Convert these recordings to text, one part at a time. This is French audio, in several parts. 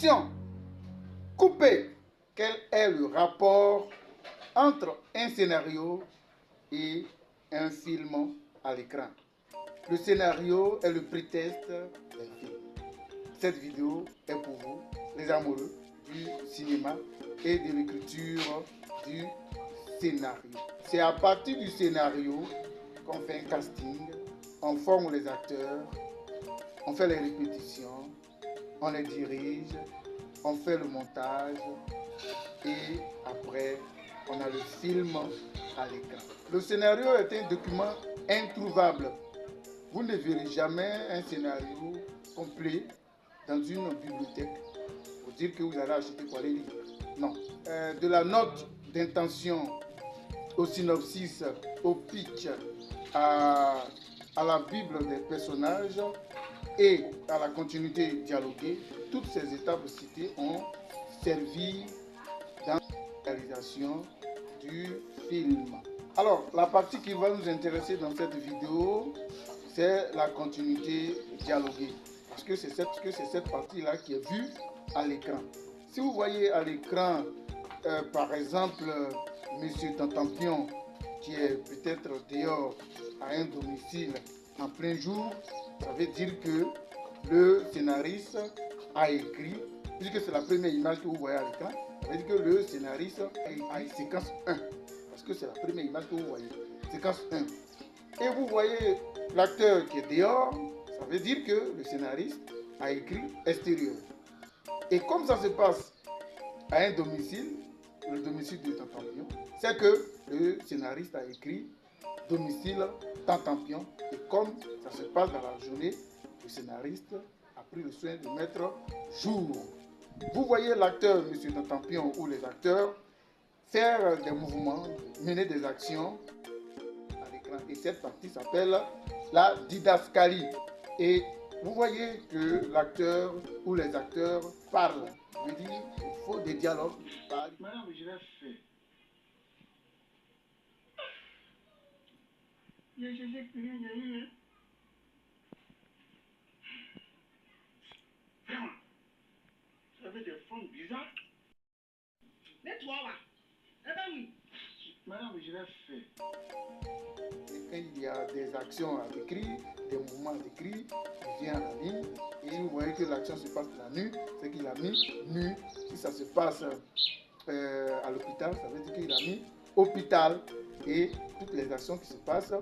Action. Coupez. Quel est le rapport entre un scénario et un film à l'écran? Le scénario est le prétexte d'un film. Cette vidéo est pour vous, les amoureux du cinéma et de l'écriture du scénario. C'est à partir du scénario qu'on fait un casting, on forme les acteurs, on fait les répétitions, on les dirige, on fait le montage et après on a le film à l'écran. Le scénario est un document introuvable. Vous ne verrez jamais un scénario complet dans une bibliothèque pour dire que vous allez acheter quoi les livres. Non. De la note d'intention au synopsis, au pitch, à la bible des personnages et à la continuité dialoguée, toutes ces étapes citées ont servi dans la réalisation du film. Alors, la partie qui va nous intéresser dans cette vidéo, c'est la continuité dialoguée. Parce que c'est cette partie-là qui est vue à l'écran. Si vous voyez à l'écran, par exemple, Monsieur Tantampion, qui est peut-être dehors à un domicile en plein jour, ça veut dire que le scénariste a écrit, puisque c'est la première image que vous voyez à l'écran, ça veut dire que le scénariste a une séquence 1, parce que c'est la première image que vous voyez, séquence 1. Et vous voyez l'acteur qui est dehors, ça veut dire que le scénariste a écrit extérieur. Et comme ça se passe à un domicile, le domicile de Tantampion, c'est que le scénariste a écrit domicile Tantampion. Et comme ça se passe dans la journée, le scénariste a pris le soin de mettre jour. Vous voyez l'acteur, M. Tantampion, ou les acteurs, faire des mouvements, mener des actions à l'écran. Et cette partie s'appelle la didascalie. Et vous voyez que l'acteur ou les acteurs parlent. Je veux dire, il faut des dialogues. Madame, je l'ai fait. J'ai cherché plus rien, j'ai eu. Vraiment. Ça avait des formes bizarres. Mais toi, là. Eh ben oui. Madame, je l'ai fait. Et quand il y a des actions à décrire, des mouvements à décrire, il vient à la ligne et vous voyez que l'action se passe la nuit, c'est qu'il a mis nu. Si ça se passe à l'hôpital, ça veut dire qu'il a mis hôpital. Et toutes les actions qui se passent,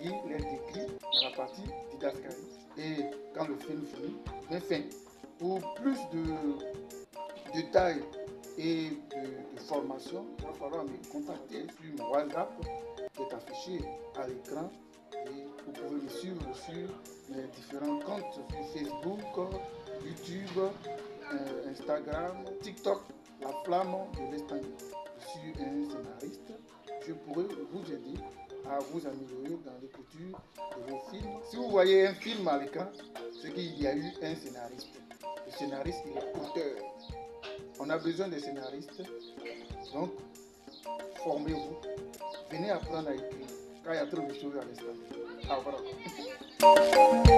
il les décrit dans la partie didascalie. Et quand le film finit, bien fin. Pour plus de détails et de formation, il va falloir me contacter sur mon WhatsApp qui est affiché à l'écran. Et vous pouvez me suivre sur mes différents comptes sur Facebook, YouTube, Instagram, TikTok, la flamme de l'Espagne. Je suis un scénariste. Je pourrais vous aider à vous améliorer dans l'écriture de vos films. Si vous voyez un film à l'écran, c'est qu'il y a eu un scénariste. Le scénariste, il est auteur. On a besoin de scénaristes. Donc, formez-vous. Venez apprendre à écrire. Quand il y a trop de choses à l'instant. Au revoir.